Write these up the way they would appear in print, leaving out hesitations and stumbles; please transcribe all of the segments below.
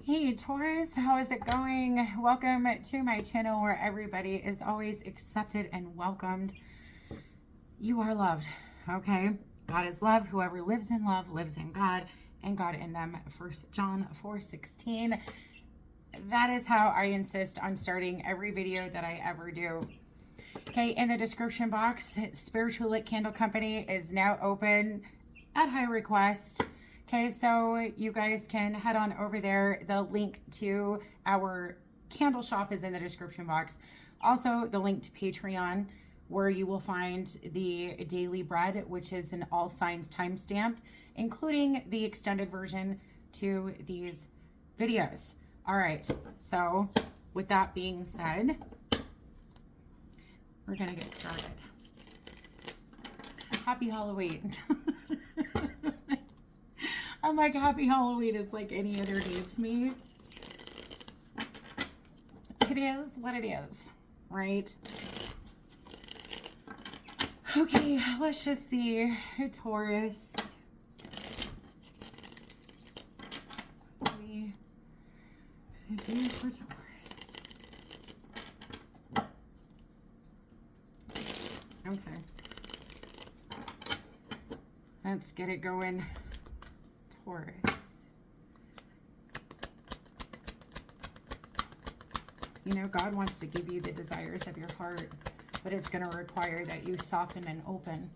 Hey Taurus, how is it going? Welcome to my channel where everybody is always accepted and welcomed. You are loved, okay? God is love. Whoever lives in love lives in God and God in them. 1 John 4:16. That is how I insist on starting every video that I ever do. Okay, in the description box, Spiritual Lit Candle Company is now open at high request. Okay, so you guys can head on over there. The link to our candle shop is in the description box. Also, the link to Patreon, where you will find the daily bread, which is an all signs timestamp, including the extended version to these videos. All right, so with that being said, we're gonna get started. Happy Halloween. I'm like, happy Halloween. It's like any other day to me. It is what it is, right? Okay, let's just see. Taurus. What are we gonna do for Taurus? Okay. Let's get it going. Taurus. You know, God wants to give you the desires of your heart, but it's going to require that you soften and open,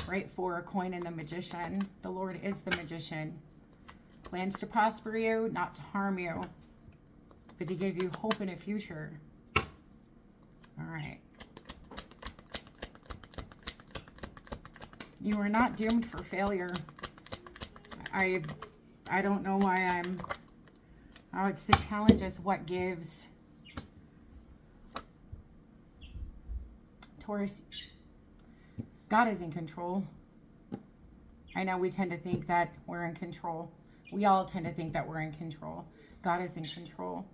right? For a coin in the magician. The Lord is the magician. Plans to prosper you, not to harm you, but to give you hope in a future. All right. You are not doomed for failure. I don't know why it's the challenge is what gives. Taurus, God is in control. I know we tend to think that we're in control. We all tend to think that we're in control. God is in control,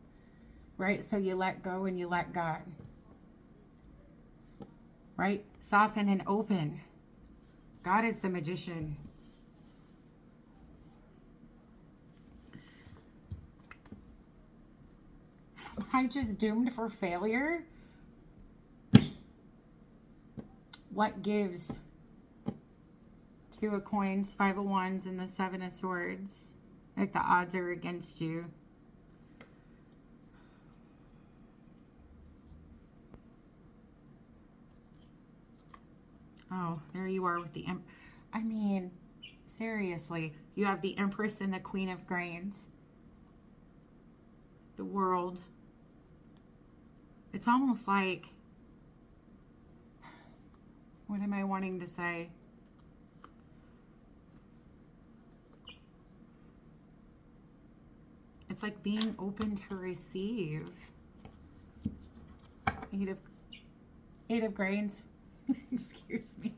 right? So you let go and you let God, right? Soften and open. God is the magician. Am I just doomed for failure? What gives? Two of coins, 5 of wands, and the 7 of swords. Like the odds are against you. Oh, there you are with the I mean, seriously, you have the Empress and the Queen of Grains. The World. It's almost like, what am I wanting to say? It's like being open to receive. Eight of Grains. Excuse me.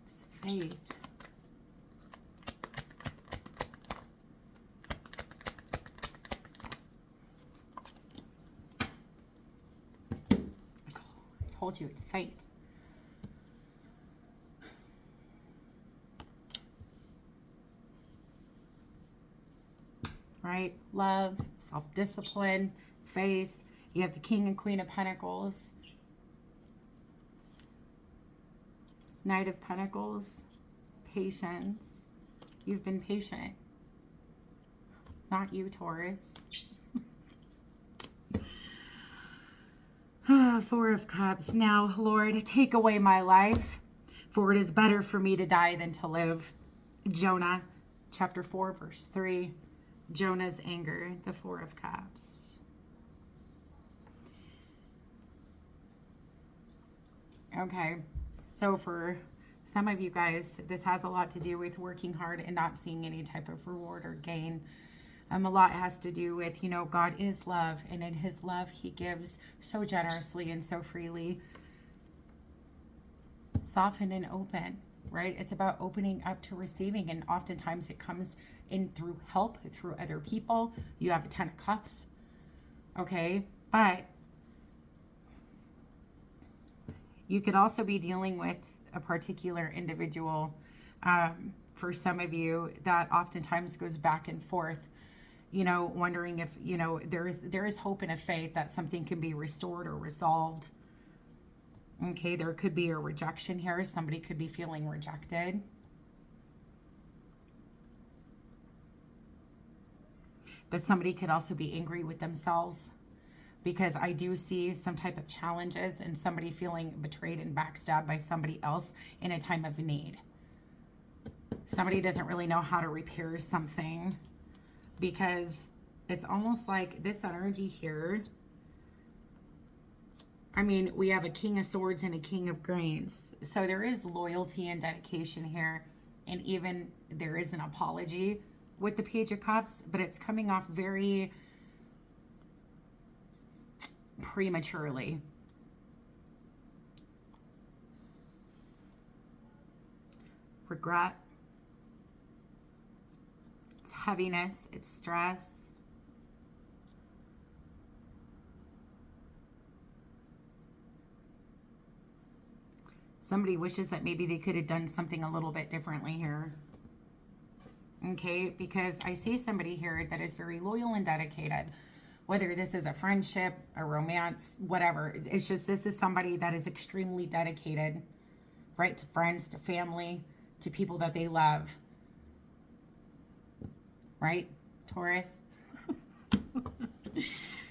It's faith. I told you it's faith. Right? Love, self-discipline, faith. You have the King and Queen of Pentacles. Knight of Pentacles. Patience. You've been patient. Not you, Taurus. Four of Cups. Now, Lord, take away my life, for it is better for me to die than to live. Jonah, chapter 4, verse 3. Jonah's anger, the 4 of Cups. Okay, so for some of you guys, this has a lot to do with working hard and not seeing any type of reward or gain. A lot has to do with, you know, God is love, and in his love, he gives so generously and so freely. Soften and open, right? It's about opening up to receiving, and oftentimes it comes in through help, through other people. You have a 10 of Cups, okay? But You could also be dealing with a particular individual, for some of you, that oftentimes goes back and forth, wondering if, there is hope and a faith that something can be restored or resolved. Okay, there could be a rejection here. Somebody could be feeling rejected. But somebody could also be angry with themselves, because I do see some type of challenges and somebody feeling betrayed and backstabbed by somebody else in a time of need. Somebody doesn't really know how to repair something, because it's almost like this energy here. I mean, we have a King of Swords and a King of Grains. So there is loyalty and dedication here. And even there is an apology with the Page of Cups, but it's coming off very prematurely. Regret. It's heaviness. It's stress. Somebody wishes that maybe they could have done something a little bit differently here. Okay, because I see somebody here that is very loyal and dedicated. Whether this is a friendship, a romance, whatever. It's just, this is somebody that is extremely dedicated, right? To friends, to family, to people that they love. Right, Taurus?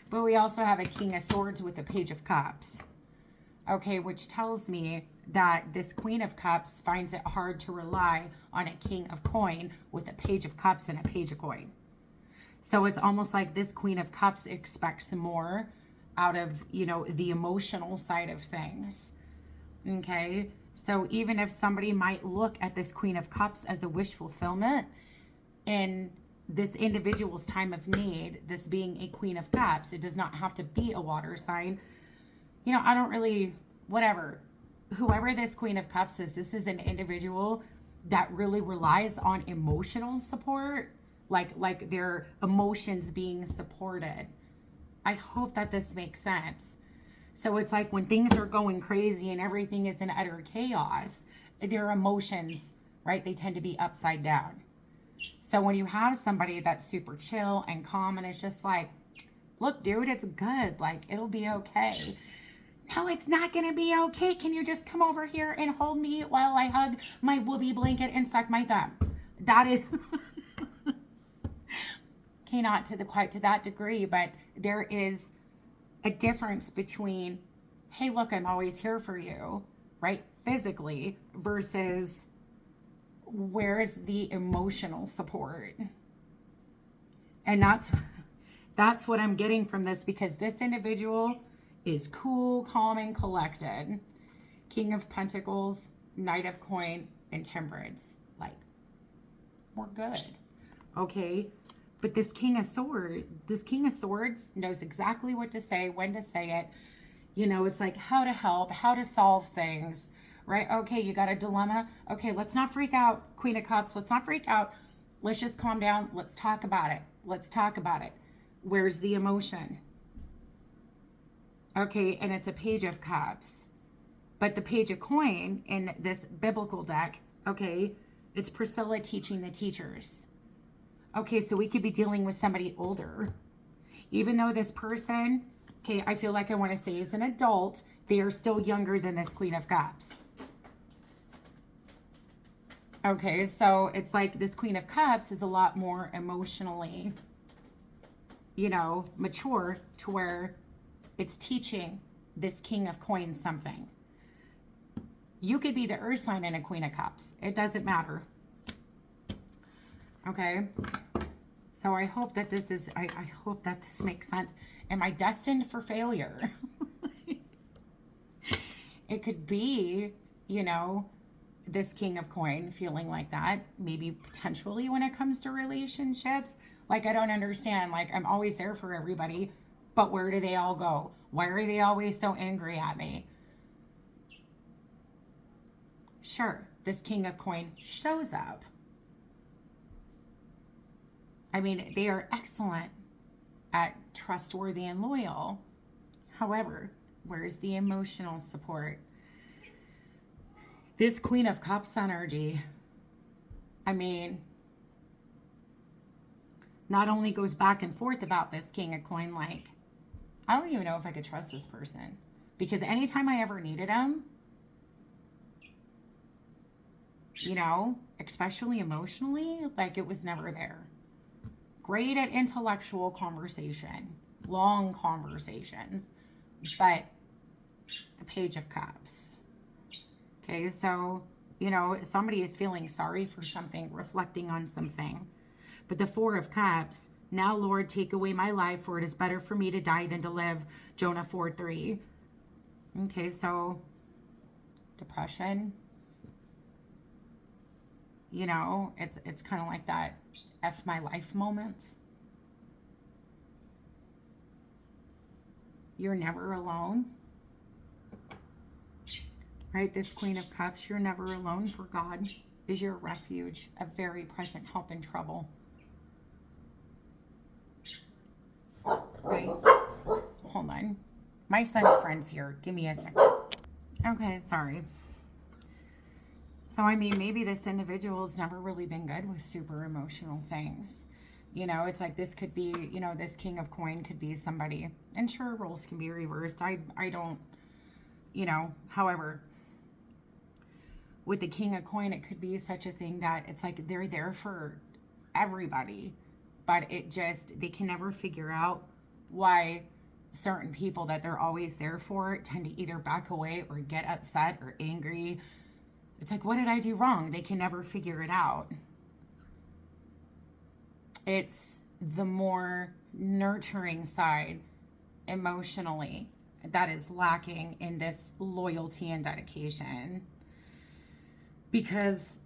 But we also have a King of Swords with a Page of Cups. Okay, which tells me that this Queen of Cups finds it hard to rely on a King of Coin with a Page of Cups and a Page of Coin. So it's almost like this Queen of Cups expects more out of, the emotional side of things. Okay, so even if somebody might look at this Queen of Cups as a wish fulfillment in this individual's time of need, this being a Queen of Cups, it does not have to be a water sign. I don't really, whatever. Whoever this Queen of Cups is, this is an individual that really relies on emotional support, like their emotions being supported. I hope that this makes sense. So it's like when things are going crazy and everything is in utter chaos, their emotions, right, they tend to be upside down. So when you have somebody that's super chill and calm and it's just like, look, dude, it's good. Like, it'll be okay. No, it's not going to be okay. Can you just come over here and hold me while I hug my whoopee blanket and suck my thumb? That is... Okay, not to quite to that degree, but there is a difference between, hey, look, I'm always here for you, right? Physically, versus where's the emotional support? And that's what I'm getting from this, because this individual is cool, calm, and collected. King of Pentacles, Knight of Coin, and Temperance. Like, we're good. Okay? But this King of Swords knows exactly what to say, when to say it. It's like how to help, how to solve things, right? Okay, you got a dilemma. Okay, let's not freak out, Queen of Cups. Let's not freak out. Let's just calm down. Let's talk about it. Let's talk about it. Where's the emotion? Okay, and it's a Page of Cups. But the Page of Coin in this biblical deck, okay, it's Priscilla teaching the teachers. Okay, so we could be dealing with somebody older. Even though this person, okay, I feel like I want to say is an adult, they are still younger than this Queen of Cups. Okay, so it's like this Queen of Cups is a lot more emotionally, mature, to where it's teaching this King of Coins something. You could be the Earth sign in a Queen of Cups. It doesn't matter. Okay, so I hope that this is, I hope that this makes sense. Am I destined for failure? It could be, this King of Coin feeling like that, maybe potentially when it comes to relationships. Like, I don't understand. Like, I'm always there for everybody, but where do they all go? Why are they always so angry at me? Sure, this King of Coin shows up. I mean, they are excellent at trustworthy and loyal. However, where's the emotional support? This Queen of Cups energy, I mean, not only goes back and forth about this King of Coin, like, I don't even know if I could trust this person. Because anytime I ever needed him, you know, especially emotionally, like, it was never there. Great at intellectual conversation, long conversations, but the Page of Cups. Okay, so, you know, somebody is feeling sorry for something, reflecting on something. But the Four of Cups, now, Lord, take away my life, for it is better for me to die than to live. Jonah 4:3. Okay, so depression. You know, it's kind of like that F my life moments. You're never alone. Right? This Queen of Cups, you're never alone, for God is your refuge, a very present help in trouble. Right? Hold on. My son's friend's here. Give me a second. Okay, sorry. So, I mean, maybe this individual's never really been good with super emotional things. You know, it's like this could be, you know, this King of Coin could be somebody. And sure, roles can be reversed. I don't, you know, however, with the King of Coin, it could be such a thing that it's like they're there for everybody. But it just, they can never figure out why certain people that they're always there for tend to either back away or get upset or angry. It's like, what did I do wrong? They can never figure it out. It's the more nurturing side emotionally that is lacking in this loyalty and dedication. Because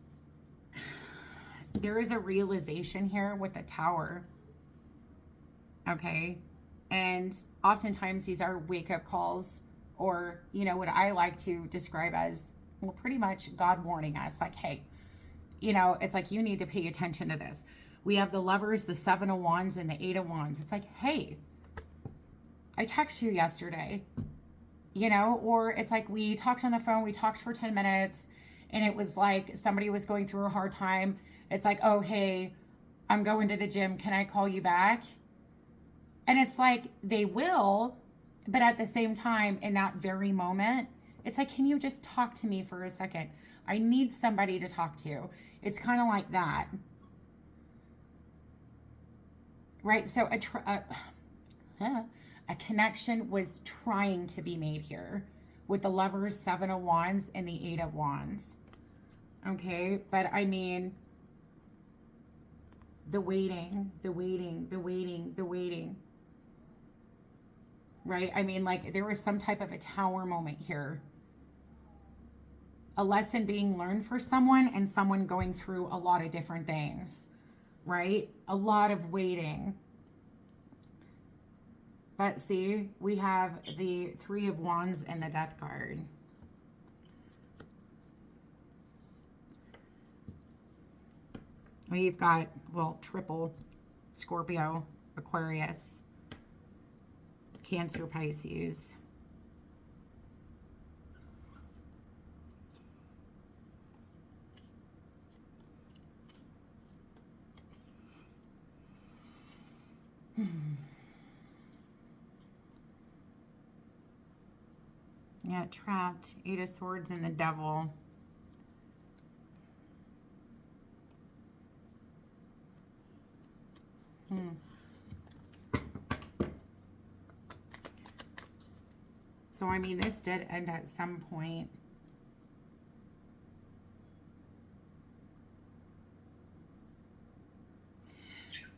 there is a realization here with the Tower. Okay? And oftentimes these are wake-up calls, or, you know, what I like to describe as, well, pretty much God warning us, like, hey, you know, it's like, you need to pay attention to this. We have the Lovers, the Seven of Wands, and the Eight of Wands. It's like, hey, I texted you yesterday, you know, or it's like we talked on the phone, we talked for 10 minutes, and it was like somebody was going through a hard time. It's like, oh, hey, I'm going to the gym. Can I call you back? And it's like, they will, but at the same time, in that very moment, it's like, can you just talk to me for a second? I need somebody to talk to. It's kind of like that. Right? So a connection was trying to be made here with the Lovers, Seven of Wands, and the Eight of Wands. Okay? But I mean, the waiting. Right? I mean, like, there was some type of a Tower moment here. A lesson being learned for someone, and someone going through a lot of different things. Right? A lot of waiting. But see, we have the Three of Wands and the Death card. We've got, well, triple Scorpio, Aquarius, Cancer, Pisces. Yeah, Trapped, Eight of Swords, and the Devil. So, I mean, this did end at some point.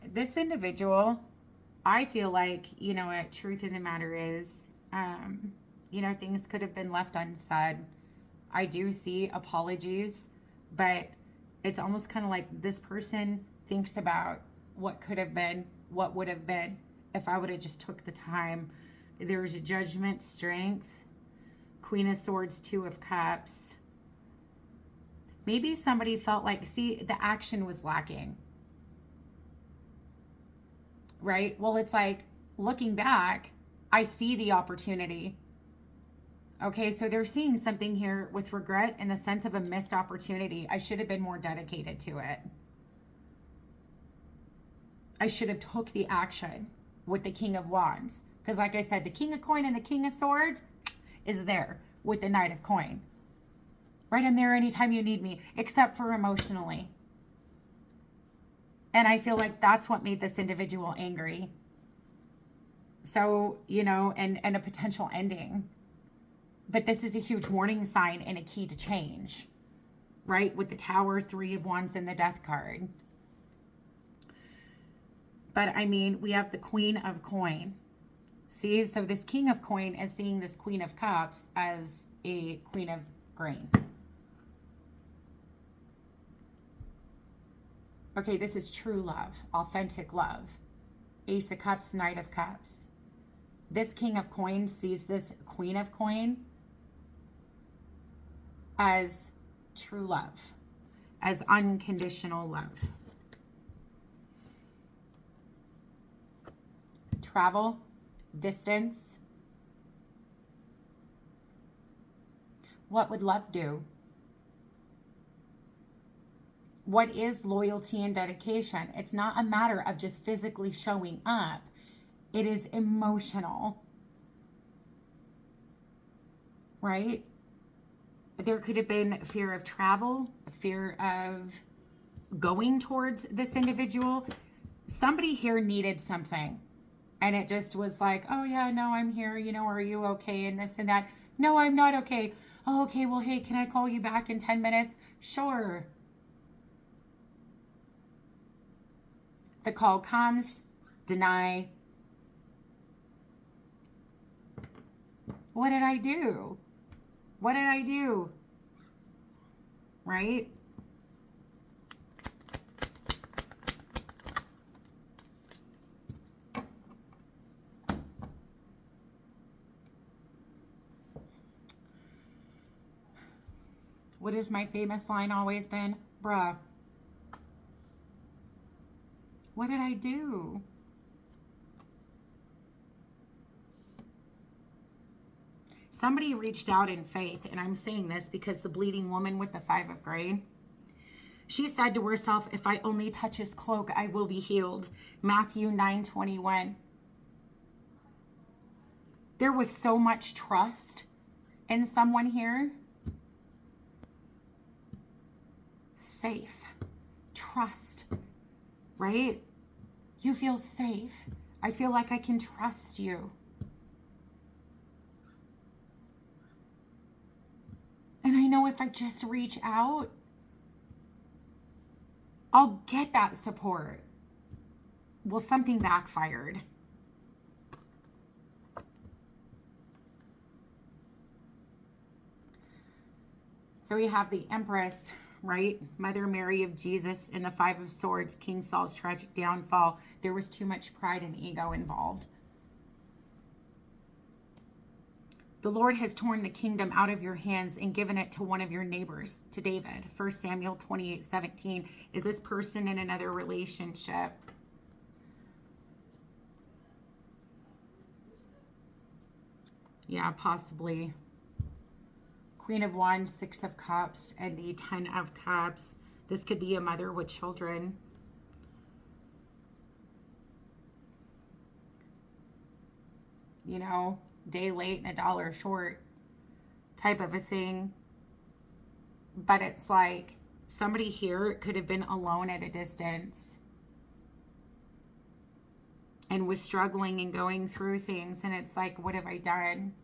This individual, I feel like, you know what, truth of the matter is, you know, things could have been left unsaid. I do see apologies, but it's almost kind of like this person thinks about what could have been, what would have been if I would have just took the time. There's judgment, strength, Queen of Swords, Two of Cups. Maybe somebody felt like, see, the action was lacking. Right? Well, it's like, looking back, I see the opportunity. Okay, so they're seeing something here with regret and the sense of a missed opportunity. I should have been more dedicated to it. I should have took the action with the King of Wands. Because like I said, the King of Coin and the King of Swords is there with the Knight of Coin. Right, I'm there anytime you need me, except for emotionally. And I feel like that's what made this individual angry. So, you know, and a potential ending. But this is a huge warning sign and a key to change. Right, with the Tower, 3 of Wands, and the Death card. But I mean, we have the Queen of Coin. See, so this King of Coin is seeing this Queen of Cups as a Queen of Grain. Okay, this is true love, authentic love. Ace of Cups, Knight of Cups. This King of Coin sees this Queen of Coin as true love, as unconditional love. Travel, distance. What would love do? What is loyalty and dedication? It's not a matter of just physically showing up. It is emotional. Right? There could have been fear of travel, fear of going towards this individual. Somebody here needed something. And it just was like, oh yeah, no, I'm here. You know, are you okay? And this and that. No, I'm not okay. Oh, okay. Well, hey, can I call you back in 10 minutes? Sure. The call comes, deny. What did I do? What did I do? Right? What has my famous line always been? Bruh. What did I do? Somebody reached out in faith, and I'm saying this because the bleeding woman with the 5 of grain, she said to herself, if I only touch his cloak, I will be healed. Matthew 9:21. There was so much trust in someone here. Safe. Trust. Right? You feel safe. I feel like I can trust you. And I know if I just reach out, I'll get that support. Well, something backfired. So we have the Empress, right? Mother Mary of Jesus, and the 5 of Swords, King Saul's tragic downfall. There was too much pride and ego involved. The Lord has torn the kingdom out of your hands and given it to one of your neighbors, to David. 1 Samuel 28:17. Is this person in another relationship? Yeah, possibly. Queen of Wands, 6 of Cups, and the 10 of Cups. This could be a mother with children. You know, day late and a dollar short type of a thing. But it's like somebody here could have been alone at a distance and was struggling and going through things. And it's like, what have I done?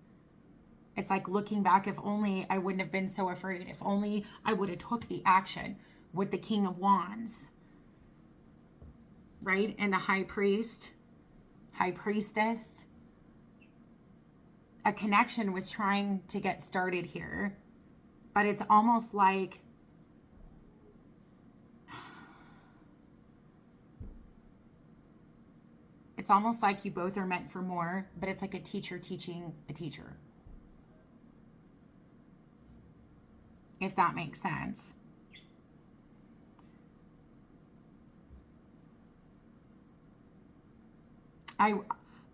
It's like looking back, if only I wouldn't have been so afraid. If only I would have took the action with the King of Wands. Right? And the High Priest, High Priestess. A connection was trying to get started here. But it's almost like you both are meant for more, but it's like a teacher teaching a teacher. If that makes sense.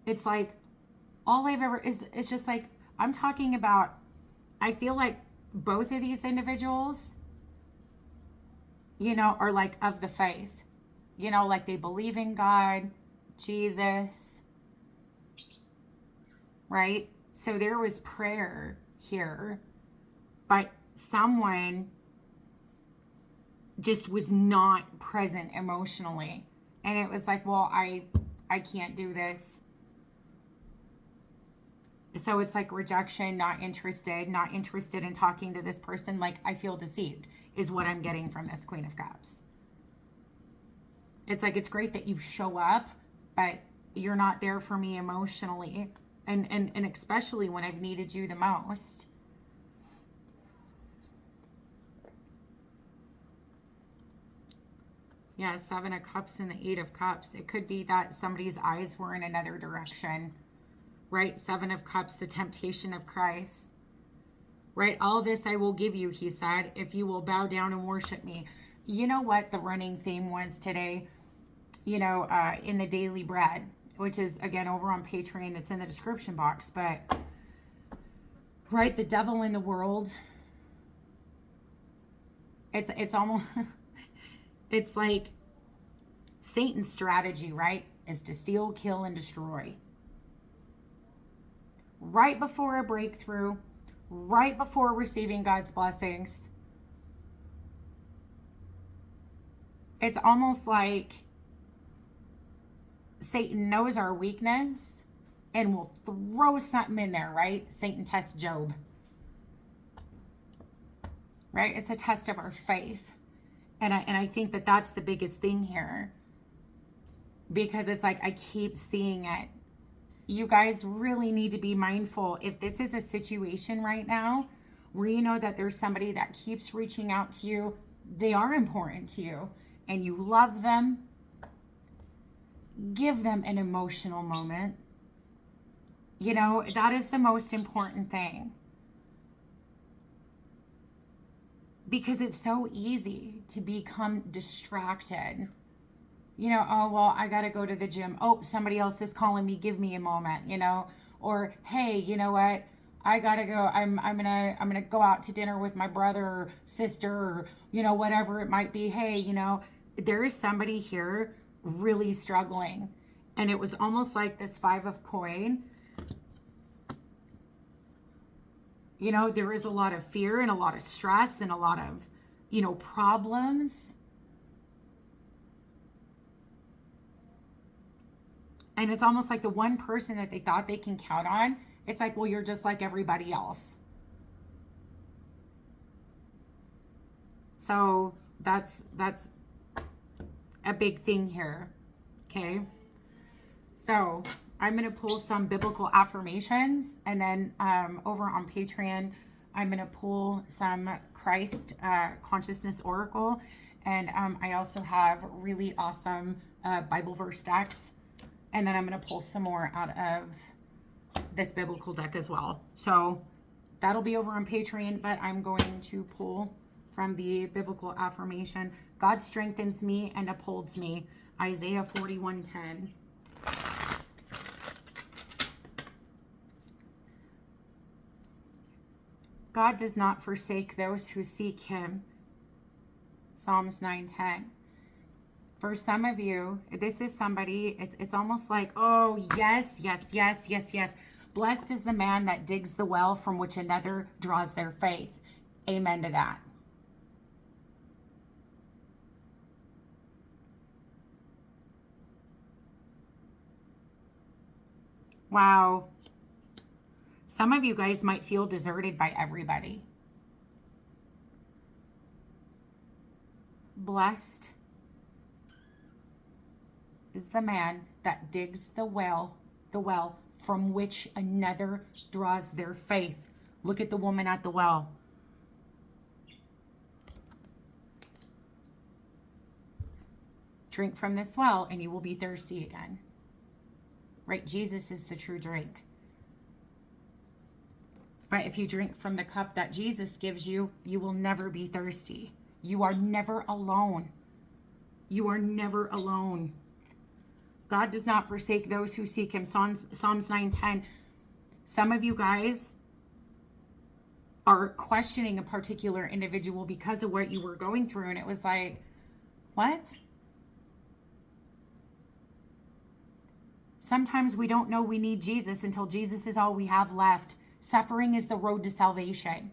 It's like all I've ever is just like, I'm talking about I feel like both of these individuals, are like of the faith, like they believe in God, Jesus, right? So there was prayer here, but someone just was not present emotionally. And it was like, well, I can't do this. So it's like rejection, not interested in talking to this person. Like, I feel deceived is what I'm getting from this Queen of Cups. It's like, it's great that you show up, but you're not there for me emotionally. And especially when I've needed you the most. Yeah, 7 of Cups and the 8 of Cups. It could be that somebody's eyes were in another direction, right? 7 of Cups, the temptation of Christ, right? All this I will give you, he said, if you will bow down and worship me. You know what the running theme was today? In the Daily Bread, which is, again, over on Patreon. It's in the description box. But, right, the devil in the world, it's almost... It's like Satan's strategy, right, is to steal, kill, and destroy. Right before a breakthrough, right before receiving God's blessings. It's almost like Satan knows our weakness and will throw something in there, right? Satan tests Job. Right? It's a test of our faith. And I think that that's the biggest thing here, because it's like I keep seeing it. You guys really need to be mindful. If this is a situation right now where you know that there's somebody that keeps reaching out to you, they are important to you, and you love them, give them an emotional moment. That is the most important thing. Because it's so easy to become distracted. Oh, well, I got to go to the gym. Oh, somebody else is calling me. Give me a moment, Or, hey, you know what? I got to go. I'm going to go out to dinner with my brother or sister or, whatever it might be. Hey, there is somebody here really struggling. And it was almost like this 5 of coin. There is a lot of fear and a lot of stress and a lot of, problems. And it's almost like the one person that they thought they can count on, it's like, well, you're just like everybody else. So that's a big thing here. Okay. So I'm going to pull some biblical affirmations, and then over on Patreon, I'm going to pull some Christ Consciousness Oracle, and I also have really awesome Bible verse decks, and then I'm going to pull some more out of this biblical deck as well. So that'll be over on Patreon, but I'm going to pull from the biblical affirmation. God strengthens me and upholds me. Isaiah 41:10. God does not forsake those who seek him. Psalms 9:10. For some of you, this is somebody, it's almost like, oh, yes. Blessed is the man that digs the well from which another draws their faith. Amen to that. Wow. Some of you guys might feel deserted by everybody. Blessed is the man that digs the well from which another draws their faith. Look at the woman at the well. Drink from this well and you will be thirsty again. Right? Jesus is the true drink. But if you drink from the cup that Jesus gives you, you will never be thirsty. You are never alone. You are never alone. God does not forsake those who seek him. Psalms 9:10. Some of you guys are questioning a particular individual because of what you were going through. And it was like, what? Sometimes we don't know we need Jesus until Jesus is all we have left. Suffering is the road to salvation.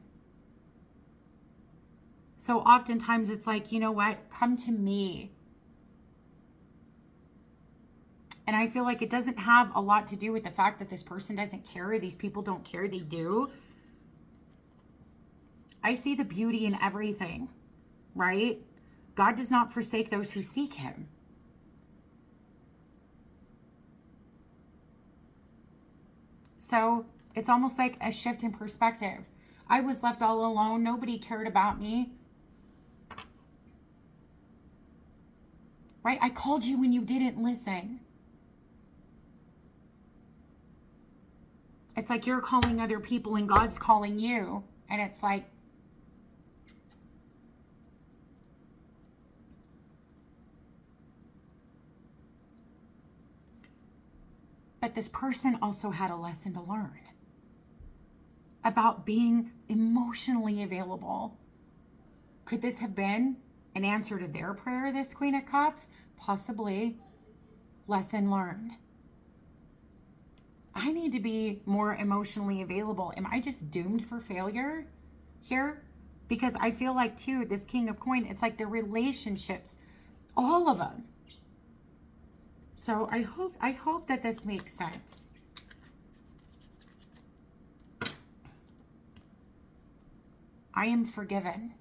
So oftentimes it's like, you know what? Come to me. And I feel like it doesn't have a lot to do with the fact that this person doesn't care or these people don't care. They do. I see the beauty in everything, right? God does not forsake those who seek him. So it's almost like a shift in perspective. I was left all alone. Nobody cared about me. Right? I called you when you didn't listen. It's like you're calling other people and God's calling you. And it's like, but this person also had a lesson to learn about being emotionally available. Could this have been an answer to their prayer, this Queen of Cups? Possibly. Lesson learned. I need to be more emotionally available. Am I just doomed for failure here? Because I feel like, too, this King of Coin, it's like the relationships, all of them. So I hope that this makes sense. I am forgiven.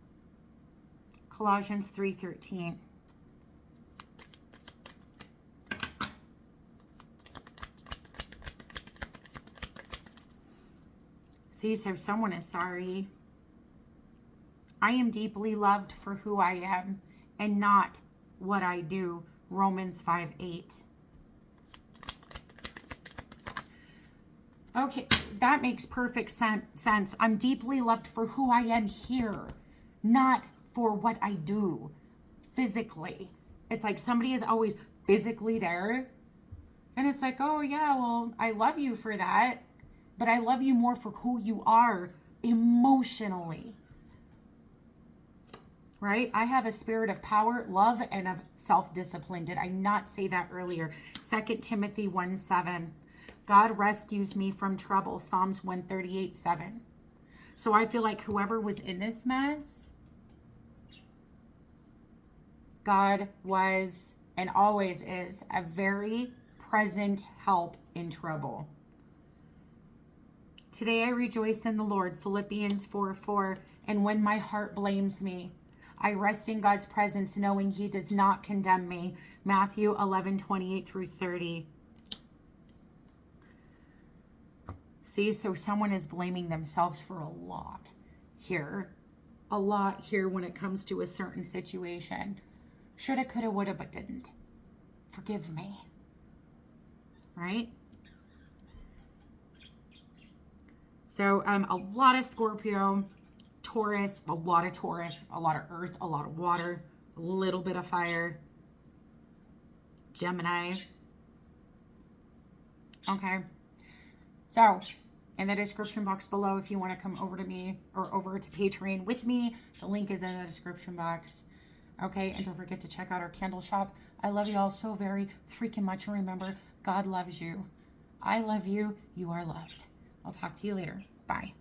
Colossians 3:13. See, so someone is sorry. I am deeply loved for who I am and not what I do. Romans 5:8. Okay, that makes perfect sense. I'm deeply loved for who I am here, not for what I do physically. It's like somebody is always physically there. And it's like, oh yeah, well, I love you for that. But I love you more for who you are emotionally. Right? I have a spirit of power, love, and of self-discipline. Did I not say that earlier? 2 Timothy 1:7. God rescues me from trouble. Psalms 138:7. So I feel like whoever was in this mess, God was and always is a very present help in trouble. Today I rejoice in the Lord. Philippians 4:4. And when my heart blames me, I rest in God's presence, knowing he does not condemn me. Matthew 11:28-30. See, so someone is blaming themselves for a lot here. A lot here when it comes to a certain situation. Shoulda, coulda, woulda, but didn't. Forgive me. Right? So a lot of Scorpio, Taurus, a lot of earth, a lot of water, a little bit of fire. Gemini. Okay. So in the description box below, if you want to come over to me or over to Patreon with me, the link is in the description box. Okay. And don't forget to check out our candle shop. I love you all so very freaking much. And remember, God loves you. I love you. You are loved. I'll talk to you later. Bye.